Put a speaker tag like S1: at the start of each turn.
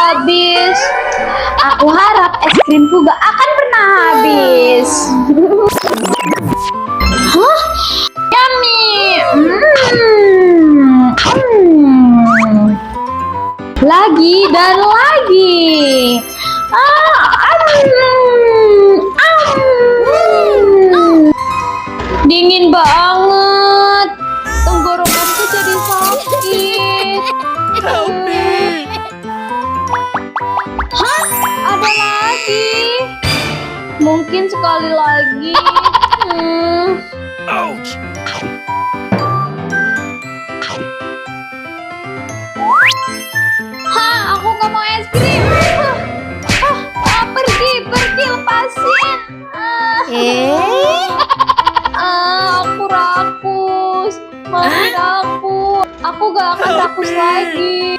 S1: habis. Aku harap es krimku gak akan pernah habis. Hah? Yummy. Lagi dan lagi. Dingin banget. Tenggorokanku jadi sakit.
S2: Help me!
S1: Hah? Ada lagi? Mungkin sekali lagi.
S2: Ouch!
S1: Hah, aku nggak mau es krim. Pergi, lepasin. Aku rakus. Maafin aku. Aku gak akan rakus lagi.